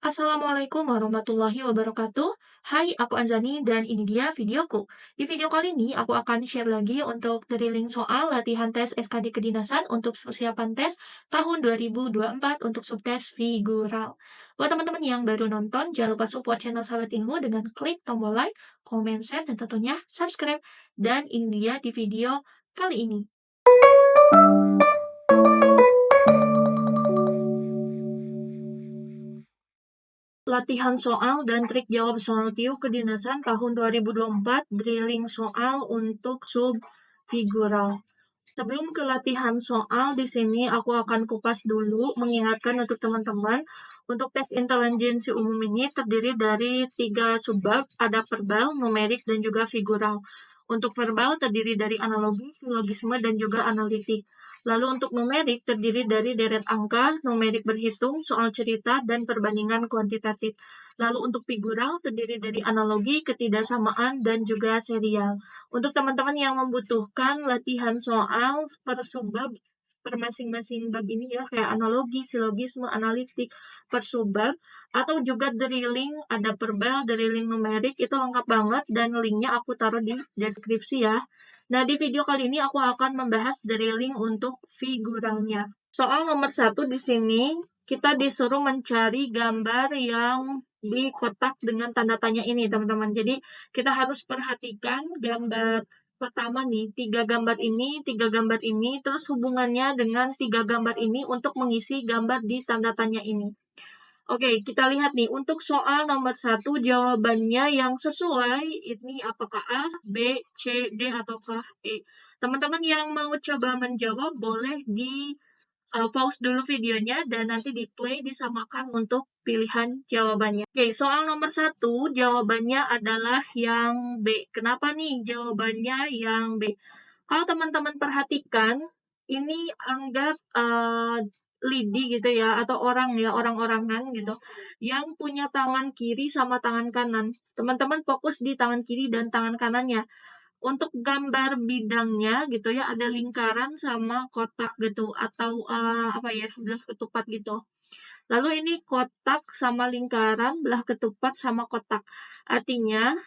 Assalamualaikum warahmatullahi wabarakatuh. Hai, aku Anzani dan ini dia videoku. Di video kali ini aku akan share lagi untuk drilling soal latihan tes SKD kedinasan untuk persiapan tes tahun 2024 untuk subtes figural. Buat teman-teman yang baru nonton, jangan lupa support channel Sahabat Ilmu dengan klik tombol like, comment, share, dan tentunya subscribe. Dan ini dia di video kali ini. Latihan soal dan trik jawab soal TIU kedinasan tahun 2024, drilling soal untuk sub figural. Sebelum ke latihan soal, di sini aku akan kupas dulu, mengingatkan untuk teman-teman, untuk tes intelijensi umum ini terdiri dari 3 subbab, ada verbal, numerik, dan juga figural. Untuk verbal terdiri dari analogi, silogisme, dan juga analitik. Lalu untuk numerik terdiri dari deret angka, numerik berhitung, soal cerita, dan perbandingan kuantitatif. Lalu untuk figural terdiri dari analogi, ketidaksamaan, dan juga serial. Untuk teman-teman yang membutuhkan latihan soal per subbab, per masing-masing bab ini ya, kayak analogi, silogisme, analitik, per subbab, atau juga drilling, ada verbal, drilling numerik, itu lengkap banget, dan linknya aku taruh di deskripsi ya. Nah, di video kali ini aku akan membahas drilling untuk figuralnya. Soal nomor 1 di sini, kita disuruh mencari gambar yang di kotak dengan tanda tanya ini, teman-teman. Jadi, kita harus perhatikan gambar pertama nih, 3 gambar ini, terus hubungannya dengan 3 gambar ini untuk mengisi gambar di tanda tanya ini. Oke, kita lihat nih, untuk soal nomor 1, jawabannya yang sesuai, ini apakah A, B, C, D, ataukah E. Teman-teman yang mau coba menjawab, boleh di pause dulu videonya dan nanti di play disamakan untuk pilihan jawabannya. Oke, soal nomor 1, jawabannya adalah yang B. Kenapa nih jawabannya yang B? Kalau teman-teman perhatikan, ini anggap lidi gitu ya, atau orang ya, orang-orangan gitu, yang punya tangan kiri sama tangan kanan. Teman-teman fokus di tangan kiri dan tangan kanannya. Untuk gambar bidangnya gitu ya, ada lingkaran sama kotak gitu, atau apa ya, belah ketupat gitu. Lalu ini kotak sama lingkaran, belah ketupat sama kotak. Artinya,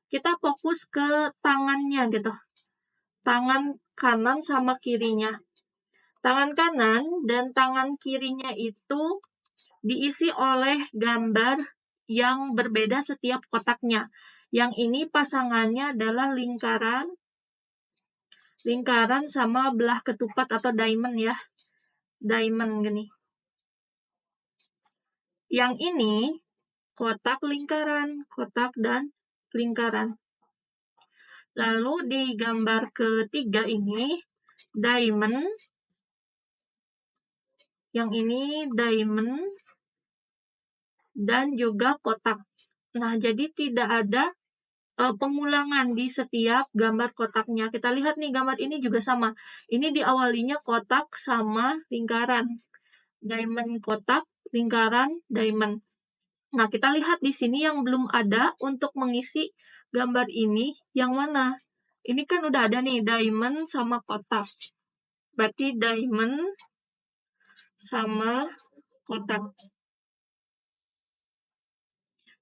kita fokus ke tangannya gitu. Tangan kanan sama kirinya. Tangan kanan dan tangan kirinya itu diisi oleh gambar yang berbeda setiap kotaknya. Yang ini pasangannya adalah lingkaran sama belah ketupat atau diamond ya. Diamond gini. Yang ini kotak lingkaran, kotak dan lingkaran. Lalu di gambar ketiga ini diamond. Yang ini diamond dan juga kotak. Nah, jadi tidak ada pengulangan di setiap gambar kotaknya. Kita lihat nih gambar ini juga sama. Ini diawalinya kotak sama lingkaran. Diamond kotak, lingkaran, diamond. Nah, kita lihat di sini yang belum ada untuk mengisi gambar ini yang mana? Ini kan udah ada nih diamond sama kotak. Berarti diamond sama kotak.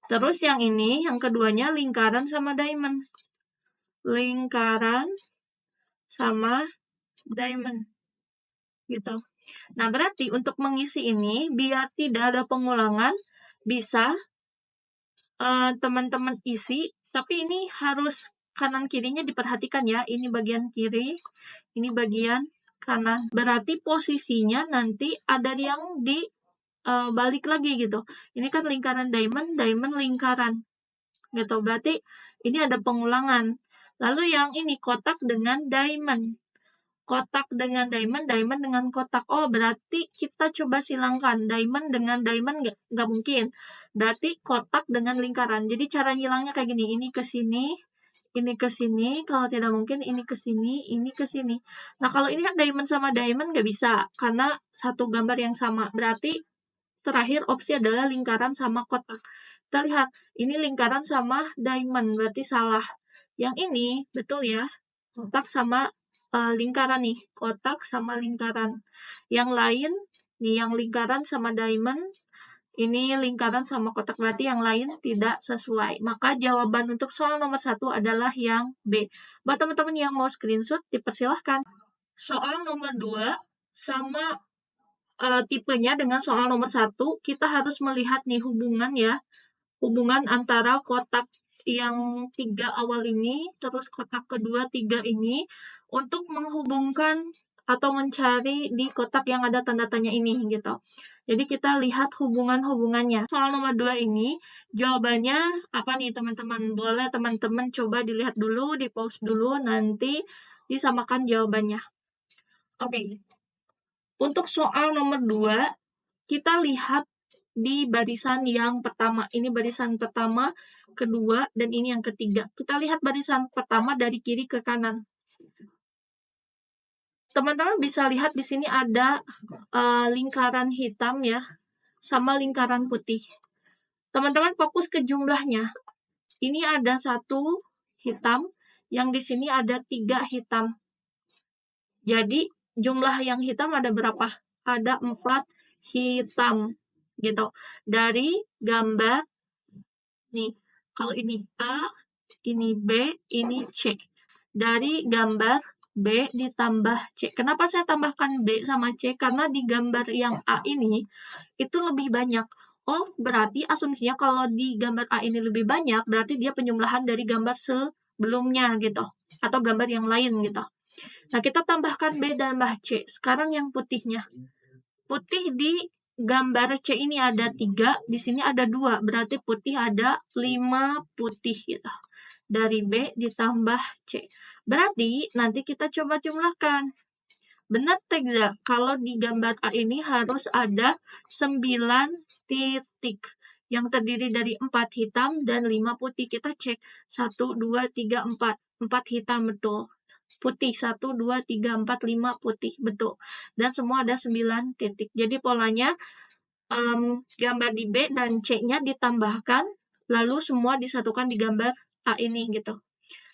Terus yang ini, yang keduanya lingkaran sama diamond. Lingkaran sama diamond. Gitu. Nah, berarti untuk mengisi ini, biar tidak ada pengulangan, bisa teman-teman isi, tapi ini harus kanan kirinya diperhatikan ya. Ini bagian kiri, ini bagian kanan. Berarti posisinya nanti ada yang di balik lagi gitu. Ini kan lingkaran diamond, diamond lingkaran. Gitu. Berarti ini ada pengulangan. Lalu yang ini kotak dengan diamond. Kotak dengan diamond, diamond dengan kotak. Oh, berarti kita coba silangkan. Diamond dengan diamond nggak mungkin. Berarti kotak dengan lingkaran. Jadi cara nyilangnya kayak gini. Ini ke sini, ini ke sini. Kalau tidak mungkin ini ke sini, ini ke sini. Nah, kalau ini kan diamond sama diamond nggak bisa. Karena satu gambar yang sama. Berarti terakhir opsi adalah lingkaran sama kotak. Kita lihat, ini lingkaran sama diamond. Berarti salah. Yang ini, betul ya. Kotak sama lingkaran nih, kotak sama lingkaran. Yang lain, nih yang lingkaran sama diamond, Ini lingkaran sama kotak, berarti yang lain tidak sesuai. Maka jawaban untuk soal nomor 1 adalah yang B. Buat teman-teman yang mau screenshot, dipersilahkan. Soal nomor 2 sama tipenya dengan soal nomor 1, kita harus melihat nih hubungan ya. Hubungan antara kotak yang 3 awal ini, terus kotak kedua 3 ini, untuk menghubungkan atau mencari di kotak yang ada tanda tanya ini gitu. Jadi kita lihat hubungan-hubungannya. Soal nomor 2 ini, jawabannya apa nih teman-teman? Boleh teman-teman coba dilihat dulu, di-pause dulu, nanti disamakan jawabannya. Oke. Untuk soal nomor 2, kita lihat di barisan yang pertama. Ini barisan pertama, kedua, dan ini yang ketiga. Kita lihat barisan pertama dari kiri ke kanan. Teman-teman bisa lihat di sini ada lingkaran hitam ya, sama lingkaran putih. Teman-teman fokus ke jumlahnya. Ini ada 1 hitam, yang di sini ada 3 hitam. Jadi jumlah yang hitam ada berapa? Ada 4 hitam gitu. Dari gambar nih, kalau ini A, ini B, ini C. Dari gambar B ditambah C. Kenapa saya tambahkan B sama C? Karena di gambar yang A ini, itu lebih banyak. Oh, berarti asumsinya kalau di gambar A ini lebih banyak, berarti dia penjumlahan dari gambar sebelumnya gitu. Atau gambar yang lain gitu. Nah, kita tambahkan B dan C. Sekarang yang putihnya. Putih di gambar C ini ada 3, di sini ada 2. Berarti putih ada 5 putih gitu. Dari B ditambah C. Berarti nanti kita coba jumlahkan. Benar tidak? Kalau di gambar A ini harus ada 9 titik. Yang terdiri dari 4 hitam dan 5 putih. Kita cek. 1, 2, 3, 4. 4 hitam, betul. Putih. 1, 2, 3, 4, 5 putih. Betul. Dan semua ada 9 titik. Jadi polanya gambar di B dan C-nya ditambahkan, lalu semua disatukan di gambar A ini gitu.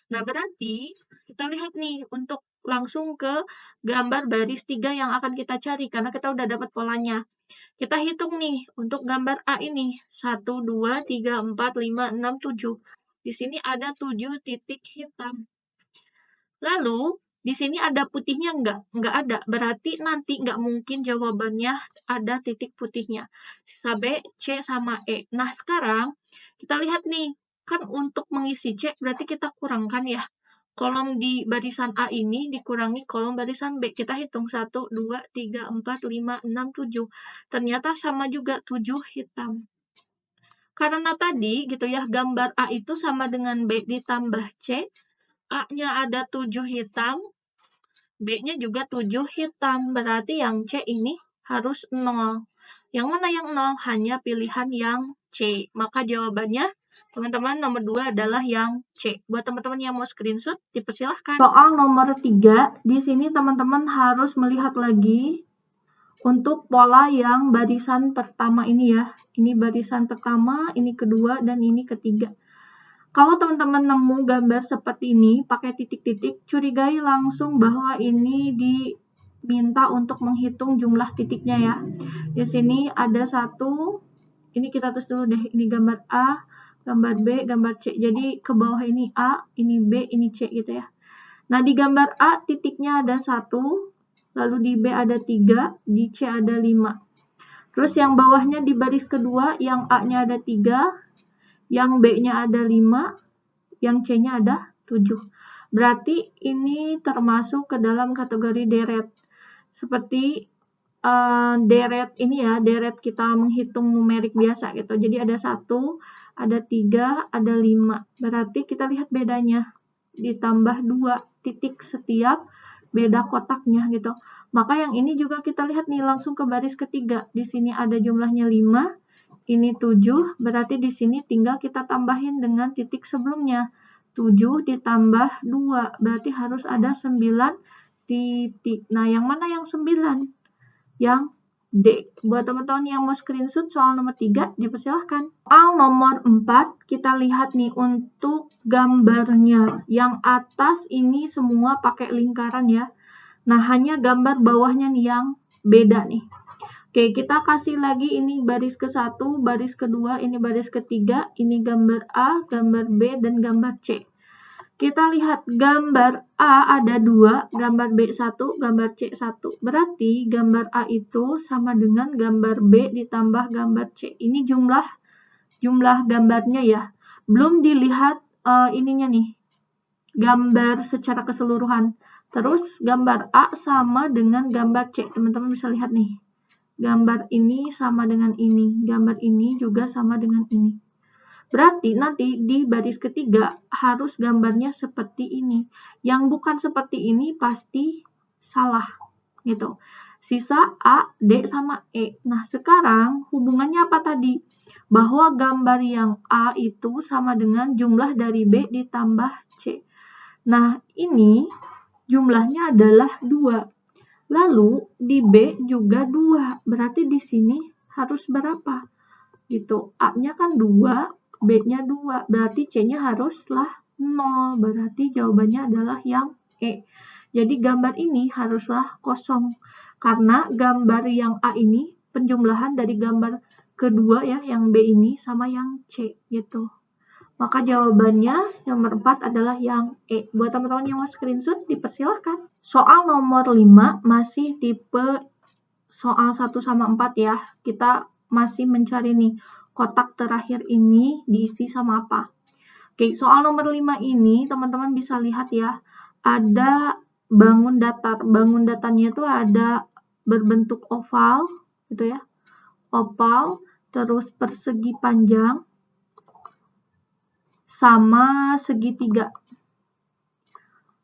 Nah, berarti kita lihat nih untuk langsung ke gambar baris 3 yang akan kita cari, karena kita udah dapat polanya. Kita hitung nih untuk gambar A ini. 1, 2, 3, 4, 5, 6, 7. Di sini ada 7 titik hitam. Lalu, di sini ada putihnya enggak? Enggak ada. Berarti nanti enggak mungkin jawabannya ada titik putihnya. Sisa B, C, sama E. Nah, sekarang kita lihat nih. Kan untuk mengisi C, berarti kita kurangkan ya. Kolom di barisan A ini dikurangi kolom barisan B. Kita hitung 1, 2, 3, 4, 5, 6, 7. Ternyata sama juga 7 hitam. Karena tadi gitu ya, gambar A itu sama dengan B ditambah C. A-nya ada 7 hitam, B-nya juga 7 hitam. Berarti yang C ini harus 0. Yang mana yang 0? Hanya pilihan yang C. Maka jawabannya, teman-teman, nomor 2 adalah yang C. Buat teman-teman yang mau screenshot, dipersilahkan. Soal nomor 3, di sini teman-teman harus melihat lagi untuk pola yang barisan pertama ini ya. Ini barisan pertama, ini kedua, dan ini ketiga. Kalau teman-teman nemu gambar seperti ini, pakai titik-titik, curigai langsung bahwa ini diminta untuk menghitung jumlah titiknya ya. Di sini ada 1, ini kita tulis dulu deh, ini gambar A, gambar B, gambar C. Jadi ke bawah ini A, ini B, ini C gitu ya. Nah, di gambar A titiknya ada 1, lalu di B ada 3, di C ada 5. Terus yang bawahnya di baris kedua, yang A-nya ada 3, yang B-nya ada 5, yang C-nya ada 7. Berarti ini termasuk ke dalam kategori deret. Seperti deret ini ya, deret kita menghitung numerik biasa gitu. Jadi ada 1, ada 3, ada 5. Berarti kita lihat bedanya. Ditambah 2 titik setiap beda kotaknya gitu. Maka yang ini juga kita lihat nih langsung ke baris ketiga. Di sini ada jumlahnya 5. Ini 7, berarti di sini tinggal kita tambahin dengan titik sebelumnya. 7 ditambah 2, berarti harus ada 9 titik. Nah, yang mana yang 9? Yang D. Buat teman-teman yang mau screenshot soal nomor 3, dipersilahkan. Soal nomor 4, kita lihat nih untuk gambarnya. Yang atas ini semua pakai lingkaran ya. Nah, hanya gambar bawahnya nih yang beda nih. Oke, kita kasih lagi ini baris ke-1, baris kedua, ini baris ketiga, ini gambar A, gambar B, dan gambar C. Kita lihat gambar A ada 2, gambar B 1, gambar C 1. Berarti gambar A itu sama dengan gambar B ditambah gambar C. Ini jumlah gambarnya ya. Belum dilihat ininya nih, gambar secara keseluruhan. Terus gambar A sama dengan gambar C. Teman-teman bisa lihat nih. Gambar ini sama dengan ini. Gambar ini juga sama dengan ini. Berarti nanti di baris ketiga harus gambarnya seperti ini. Yang bukan seperti ini pasti salah. Gitu. Sisa A, D, sama E. Nah, sekarang hubungannya apa tadi? Bahwa gambar yang A itu sama dengan jumlah dari B ditambah C. Nah, ini jumlahnya adalah 2. Lalu di B juga 2. Berarti di sini harus berapa? Gitu. A-nya kan 2, B-nya 2. Berarti C-nya haruslah 0. Berarti jawabannya adalah yang E. Jadi gambar ini haruslah kosong. Karena gambar yang A ini penjumlahan dari gambar kedua ya, yang B ini sama yang C gitu. Maka jawabannya nomor 4 adalah yang E. Buat teman-teman yang mau screenshot, dipersilahkan. Soal nomor 5 masih tipe soal 1 sama 4 ya. Kita masih mencari nih, kotak terakhir ini diisi sama apa. Oke, soal nomor 5 ini teman-teman bisa lihat ya. Ada bangun datar. Bangun datarnya itu ada berbentuk oval, gitu ya. Oval, terus persegi panjang, sama segitiga.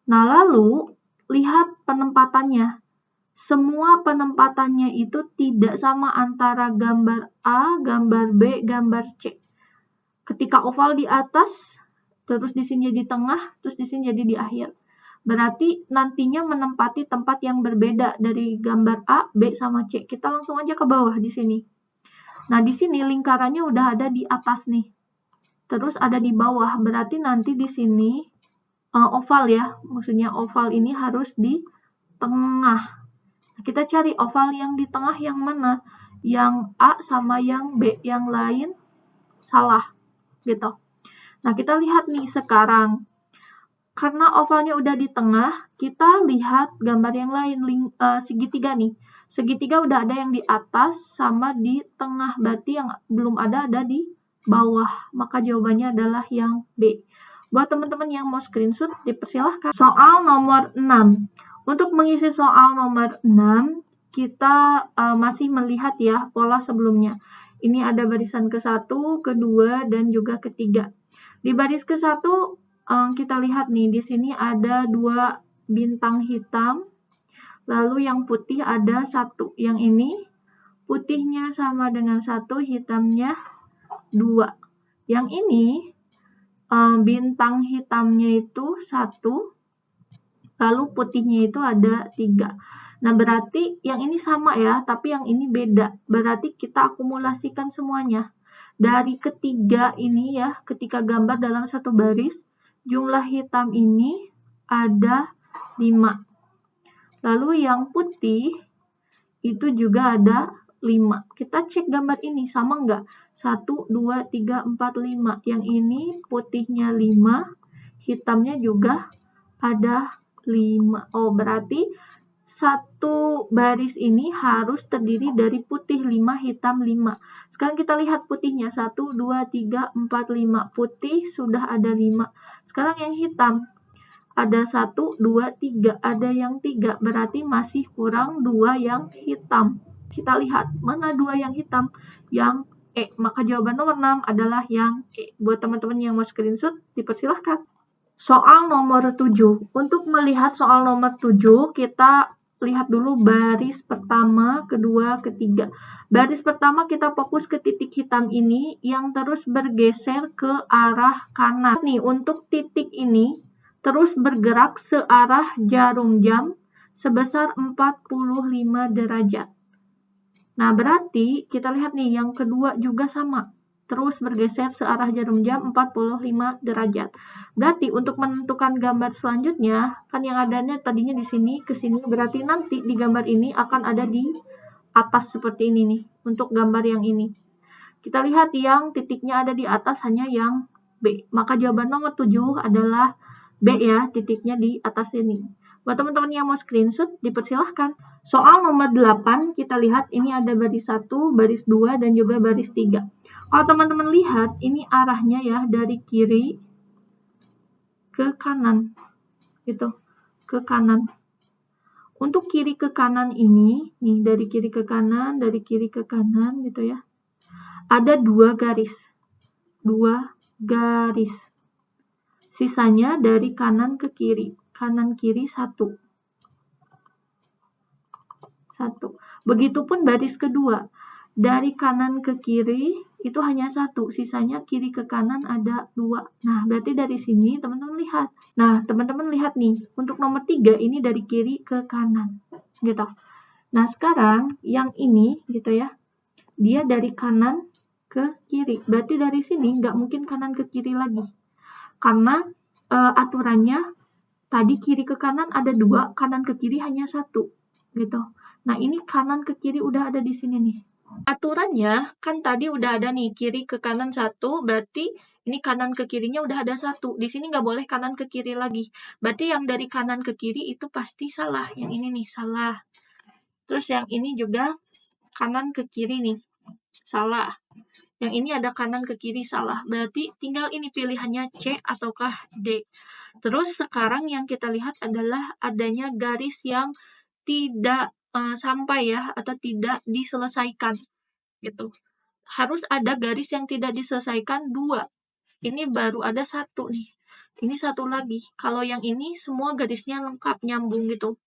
Nah, lalu lihat penempatannya. Semua penempatannya itu tidak sama antara gambar A, gambar B, gambar C. Ketika oval di atas, terus di sini di tengah, terus di sini jadi di akhir. Berarti nantinya menempati tempat yang berbeda dari gambar A, B, sama C. Kita langsung aja ke bawah di sini. Nah, di sini lingkarannya udah ada di atas nih. Terus ada di bawah, berarti nanti di sini oval ya, maksudnya oval ini harus di tengah. Kita cari oval yang di tengah yang mana? Yang A sama yang B, yang lain salah, gitu. Nah, kita lihat nih sekarang. Karena ovalnya udah di tengah, kita lihat gambar yang lain, segitiga nih. Segitiga udah ada yang di atas sama di tengah, berarti yang belum ada di bawah. Maka jawabannya adalah yang B. Buat teman-teman yang mau screenshot, dipersilahkan. Soal nomor 6. Untuk mengisi soal nomor 6, kita masih melihat ya pola sebelumnya. Ini ada barisan ke-1, kedua, dan juga ketiga. Di baris ke-1, kita lihat nih, di sini ada 2 bintang hitam, lalu yang putih ada 1. Yang ini putihnya sama dengan 1, hitamnya 2. Yang ini bintang hitamnya itu 1, lalu putihnya itu ada 3. Nah, berarti yang ini sama ya, tapi yang ini beda. Berarti kita akumulasikan semuanya. Dari ketiga ini ya, ketika gambar dalam satu baris, jumlah hitam ini ada 5. Lalu yang putih itu juga ada 5. Kita cek gambar ini, sama nggak? 1, 2, 3, 4, 5. Yang ini putihnya 5, hitamnya juga ada 5. Oh, berarti satu baris ini harus terdiri dari putih 5, hitam 5. Sekarang kita lihat putihnya. 1, 2, 3, 4, 5. Putih sudah ada 5. Sekarang yang hitam. Ada 1, 2, 3. Ada yang 3. Berarti masih kurang 2 yang hitam. Kita lihat, mana 2 yang hitam? Yang E. Maka jawaban nomor 6 adalah yang E. Buat teman-teman yang mau screenshot, dipersilahkan. Soal nomor 7. Untuk melihat soal nomor 7, kita lihat dulu baris pertama, kedua, ketiga. Baris pertama kita fokus ke titik hitam ini yang terus bergeser ke arah kanan. Nih, untuk titik ini terus bergerak searah jarum jam sebesar 45 derajat. Nah, berarti kita lihat nih yang kedua juga sama. Terus bergeser searah jarum jam 45 derajat. Berarti untuk menentukan gambar selanjutnya, kan yang adanya tadinya di sini ke sini, berarti nanti di gambar ini akan ada di atas seperti ini nih, untuk gambar yang ini. Kita lihat yang titiknya ada di atas hanya yang B. Maka jawaban nomor 7 adalah B ya, titiknya di atas ini. Buat teman-teman yang mau screenshot, dipersilahkan. Soal nomor 8, kita lihat ini ada baris 1, baris 2, dan juga baris 3. Kalau teman-teman lihat, ini arahnya ya dari kiri ke kanan. Gitu, ke kanan. Untuk kiri ke kanan ini, nih dari kiri ke kanan, dari kiri ke kanan gitu ya. Ada 2 garis. 2 garis. Sisanya dari kanan ke kiri. Kanan kiri 1. 1. Begitupun baris kedua. Dari kanan ke kiri itu hanya 1. Sisanya kiri ke kanan ada 2. Nah, berarti dari sini teman-teman lihat. Nah, teman-teman lihat nih. Untuk nomor 3 ini dari kiri ke kanan. Gitu. Nah, sekarang yang ini gitu ya. Dia dari kanan ke kiri. Berarti dari sini nggak mungkin kanan ke kiri lagi. Karena aturannya tadi kiri ke kanan ada 2, kanan ke kiri hanya 1. Gitu. Nah, ini kanan ke kiri udah ada di sini nih. Aturannya kan tadi udah ada nih kiri ke kanan 1, berarti ini kanan ke kirinya udah ada 1. Di sini nggak boleh kanan ke kiri lagi. Berarti yang dari kanan ke kiri itu pasti salah. Yang ini nih salah. Terus yang ini juga kanan ke kiri nih. Salah. Yang ini ada kanan ke kiri salah. Berarti tinggal ini pilihannya C ataukah D. Terus sekarang yang kita lihat adalah adanya garis yang tidak sampai ya atau tidak diselesaikan gitu. Harus ada garis yang tidak diselesaikan 2. Ini baru ada 1 nih. Ini 1 lagi. Kalau yang ini semua garisnya lengkap nyambung gitu.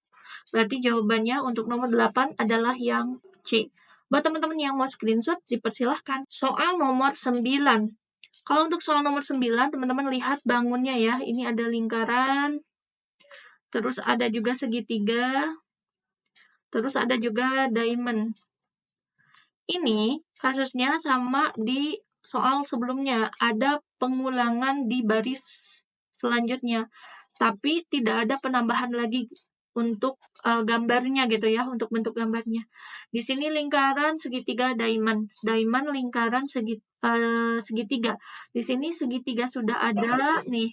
Berarti jawabannya untuk nomor 8 adalah yang C. Buat teman-teman yang mau screenshot, dipersilahkan. Soal nomor 9. Kalau untuk soal nomor 9, teman-teman lihat bangunnya ya. Ini ada lingkaran, terus ada juga segitiga, terus ada juga diamond. Ini kasusnya sama di soal sebelumnya. Ada pengulangan di baris selanjutnya. Tapi tidak ada penambahan lagi untuk gambarnya gitu ya, untuk bentuk gambarnya. Di sini lingkaran segitiga diamond. Diamond lingkaran segitiga. Di sini segitiga sudah ada nih.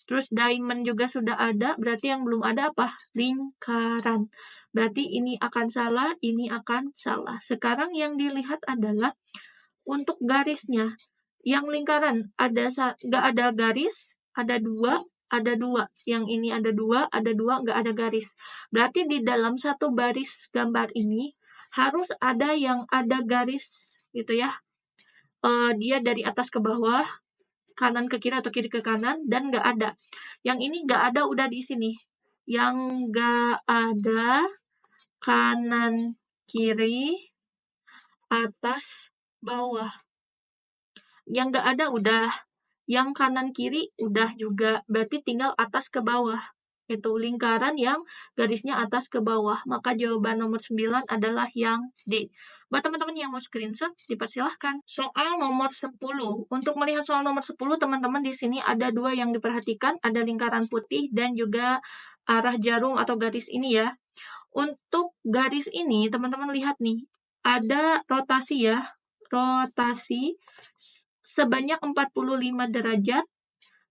Terus diamond juga sudah ada, berarti yang belum ada apa? Lingkaran. Berarti ini akan salah, ini akan salah. Sekarang yang dilihat adalah untuk garisnya. Yang lingkaran nggak ada garis, ada 2, ada 2. Yang ini ada 2, nggak ada garis. Berarti di dalam satu baris gambar ini harus ada yang ada garis gitu ya. Dia dari atas ke bawah, kanan ke kiri atau kiri ke kanan, dan nggak ada. Yang ini nggak ada udah di sini. Yang nggak ada kanan kiri atas bawah. Yang nggak ada udah. Yang kanan kiri udah juga. Berarti tinggal atas ke bawah. Itu lingkaran yang garisnya atas ke bawah. Maka jawaban nomor 9 adalah yang D. Buat teman-teman yang mau screenshot, dipersilahkan. Soal nomor 10. Untuk melihat soal nomor 10, teman-teman di sini ada 2 yang diperhatikan. Ada lingkaran putih dan juga arah jarum atau garis ini ya. Untuk garis ini, teman-teman lihat nih. Ada rotasi ya. Rotasi sebanyak 45 derajat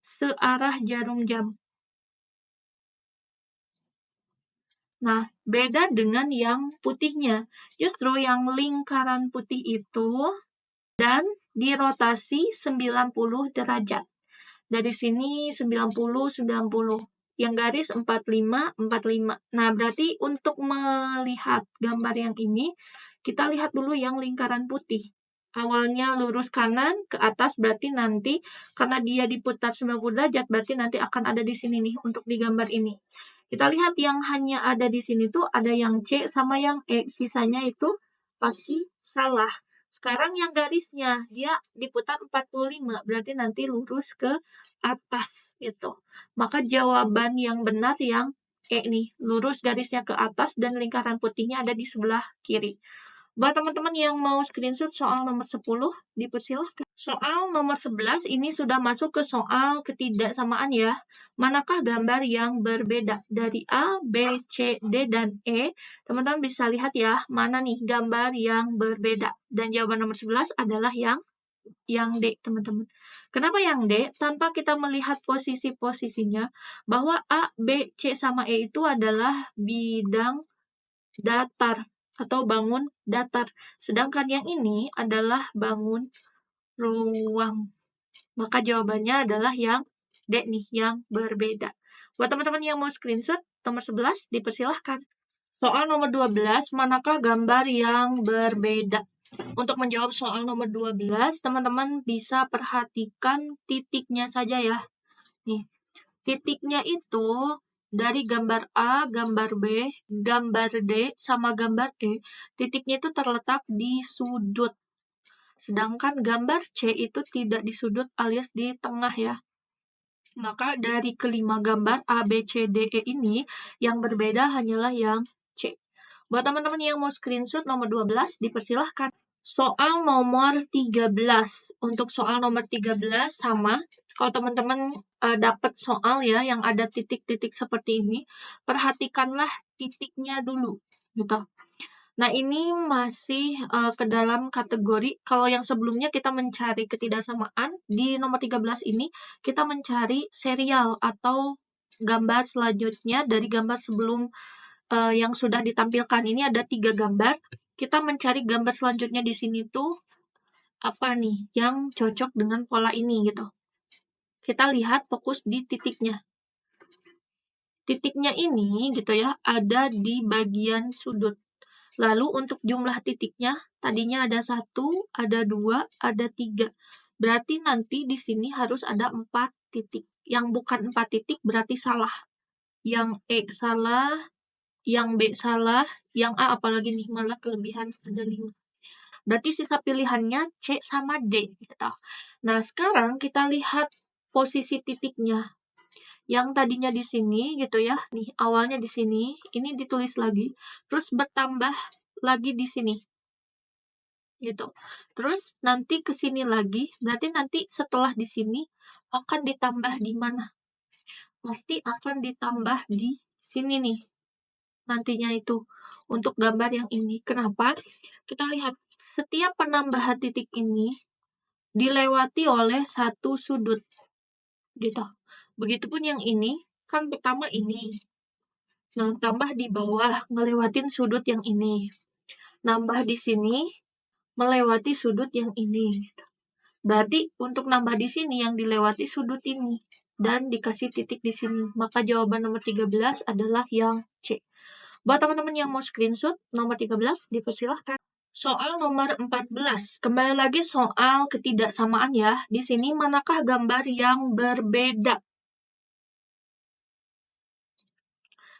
searah jarum jam. Nah, beda dengan yang putihnya. Justru yang lingkaran putih itu dan dirotasi 90 derajat. Dari sini 90, 90. Yang garis 45, 45. Nah, berarti untuk melihat gambar yang ini, kita lihat dulu yang lingkaran putih. Awalnya lurus kanan ke atas, berarti nanti karena dia diputar 90 derajat, berarti nanti akan ada di sini nih untuk di gambar ini. Kita lihat yang hanya ada di sini tuh ada yang C sama yang E. Sisanya itu pasti salah. Sekarang yang garisnya, dia diputar 45, berarti nanti lurus ke atas gitu. Maka jawaban yang benar yang E nih, lurus garisnya ke atas dan lingkaran putihnya ada di sebelah kiri. Buat teman-teman yang mau screenshot soal nomor 10, dipersilahkan. Soal nomor 11 ini sudah masuk ke soal ketidaksamaan ya. Manakah gambar yang berbeda dari A, B, C, D, dan E? Teman-teman bisa lihat ya, mana nih gambar yang berbeda. Dan jawaban nomor 11 adalah yang D, teman-teman. Kenapa yang D? Tanpa kita melihat posisi-posisinya, bahwa A, B, C, sama E itu adalah bidang datar atau bangun datar. Sedangkan yang ini adalah bangun ruang. Maka jawabannya adalah yang D nih, yang berbeda. Buat teman-teman yang mau screenshot, nomor 11 dipersilahkan. Soal nomor 12, manakah gambar yang berbeda? Untuk menjawab soal nomor 12, teman-teman bisa perhatikan titiknya saja ya. Nih, titiknya itu dari gambar A, gambar B, gambar D, sama gambar E, titiknya itu terletak di sudut. Sedangkan gambar C itu tidak di sudut alias di tengah ya. Maka dari kelima gambar A, B, C, D, E ini, yang berbeda hanyalah yang C. Buat teman-teman yang mau screenshot nomor 12, dipersilahkan. Soal nomor 13. Untuk soal nomor 13 sama, kalau teman-teman dapat soal ya yang ada titik-titik seperti ini, perhatikanlah titiknya dulu gitu. Nah, ini masih ke dalam kategori kalau yang sebelumnya kita mencari ketidaksamaan, di nomor 13 ini kita mencari serial atau gambar selanjutnya dari gambar sebelum yang sudah ditampilkan. Ini ada 3 gambar. Kita mencari gambar selanjutnya di sini tuh apa nih yang cocok dengan pola ini gitu. Kita lihat fokus di titiknya. Titiknya ini gitu ya ada di bagian sudut. Lalu untuk jumlah titiknya tadinya ada 1, ada 2, ada 3. Berarti nanti di sini harus ada 4 titik. Yang bukan 4 titik berarti salah. Yang E salah, yang B salah, yang A apalagi nih malah kelebihan ada 5. Berarti sisa pilihannya C sama D gitu. Nah, sekarang kita lihat posisi titiknya. Yang tadinya di sini gitu ya. Nih, awalnya di sini, ini ditulis lagi, terus bertambah lagi di sini. Gitu. Terus nanti ke sini lagi, berarti nanti setelah di sini akan ditambah di mana? Pasti akan ditambah di sini nih. Nantinya itu untuk gambar yang ini. Kenapa? Kita lihat setiap penambahan titik ini dilewati oleh satu sudut. Gitu. Begitupun yang ini, kan pertama ini. Nah, tambah di bawah, ngelewatin sudut yang ini. Nambah di sini, melewati sudut yang ini. Berarti untuk nambah di sini yang dilewati sudut ini. Dan dikasih titik di sini. Maka jawaban nomor 13 adalah yang C. Buat teman-teman yang mau screenshot, nomor 13 dipersilahkan. Soal nomor 14. Kembali lagi soal ketidaksamaan ya. Di sini manakah gambar yang berbeda?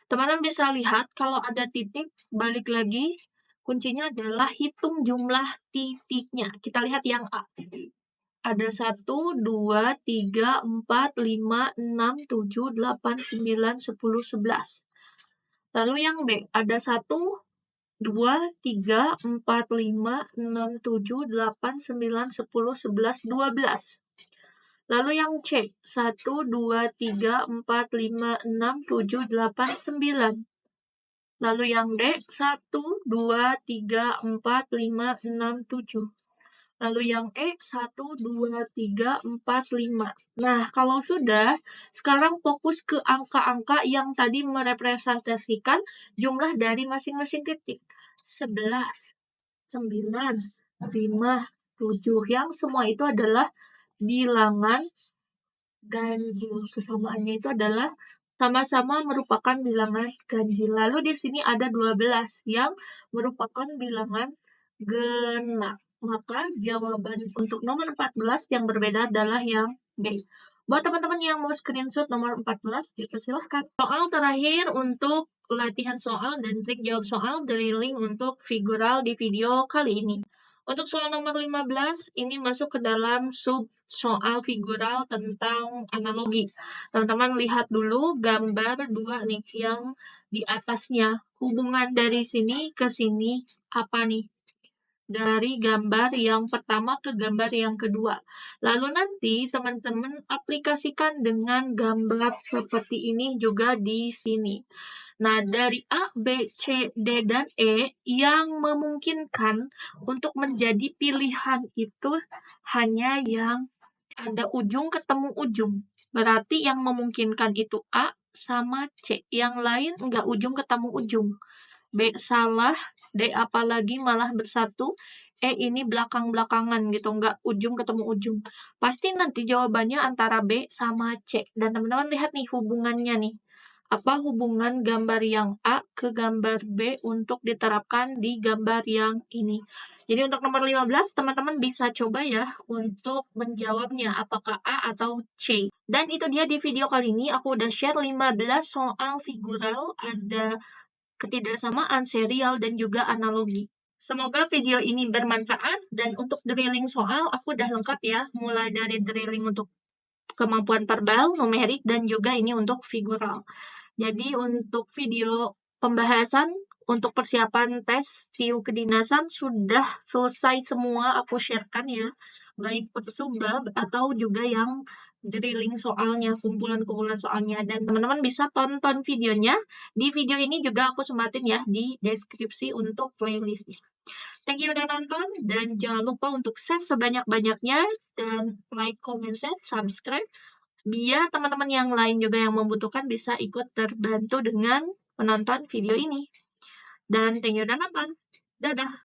Teman-teman bisa lihat kalau ada titik, balik lagi, kuncinya adalah hitung jumlah titiknya. Kita lihat yang A. Ada 1, 2, 3, 4, 5, 6, 7, 8, 9, 10, 11. Lalu yang B, ada 1, 2, 3, 4, 5, 6, 7, 8, 9, 10, 11, 12. Lalu yang C, 1, 2, 3, 4, 5, 6, 7, 8, 9. Lalu yang D, 1, 2, 3, 4, 5, 6, 7. Lalu yang E, 1, 2, 3, 4, 5. Nah, kalau sudah, sekarang fokus ke angka-angka yang tadi merepresentasikan jumlah dari masing-masing titik. 11, 9, 5, 7. Yang semua itu adalah bilangan ganjil. Kesamaannya itu adalah sama-sama merupakan bilangan ganjil. Lalu di sini ada 12 yang merupakan bilangan genap. Maka jawaban untuk nomor 14 yang berbeda adalah yang B. Buat teman-teman yang mau screenshot nomor 14, dipersilahkan. Soal terakhir untuk latihan soal dan trik jawab soal dari link untuk figural di video kali ini. Untuk soal nomor 15, ini masuk ke dalam sub soal figural tentang analogi. Teman-teman lihat dulu gambar 2 nih yang di atasnya. Hubungan dari sini ke sini apa nih? dari gambar yang pertama ke gambar yang kedua. Lalu nanti teman-teman aplikasikan dengan gambar seperti ini juga di sini. Nah, dari A, B, C, D, dan E yang memungkinkan untuk menjadi pilihan itu hanya yang ada ujung ketemu ujung. Berarti yang memungkinkan itu A sama C. Yang lain enggak ujung ketemu ujung. B salah, D apalagi malah bersatu, E ini belakang-belakangan gitu, enggak ujung ketemu ujung. Pasti nanti jawabannya antara B sama C. Dan teman-teman lihat nih hubungannya nih. Apa hubungan gambar yang A ke gambar B untuk diterapkan di gambar yang ini. Jadi untuk nomor 15, teman-teman bisa coba ya untuk menjawabnya apakah A atau C. Dan itu dia di video kali ini, aku udah share 15 soal figural, ada ketidaksamaan, serial, dan juga analogi. Semoga video ini bermanfaat, dan untuk drilling soal, aku udah lengkap ya, mulai dari drilling untuk kemampuan verbal, numerik, dan juga ini untuk figural. Jadi untuk video pembahasan untuk persiapan tes TIU kedinasan sudah selesai semua aku sharekan ya, baik persumba atau juga yang drilling soalnya, kumpulan-kumpulan soalnya. Dan teman-teman bisa tonton videonya. Di video ini juga aku sempatin ya di deskripsi untuk playlistnya. Thank you udah nonton, dan jangan lupa untuk share sebanyak-banyaknya, dan like, comment, share, subscribe, biar teman-teman yang lain juga yang membutuhkan bisa ikut terbantu dengan menonton video ini. Dan thank you udah nonton. Dadah!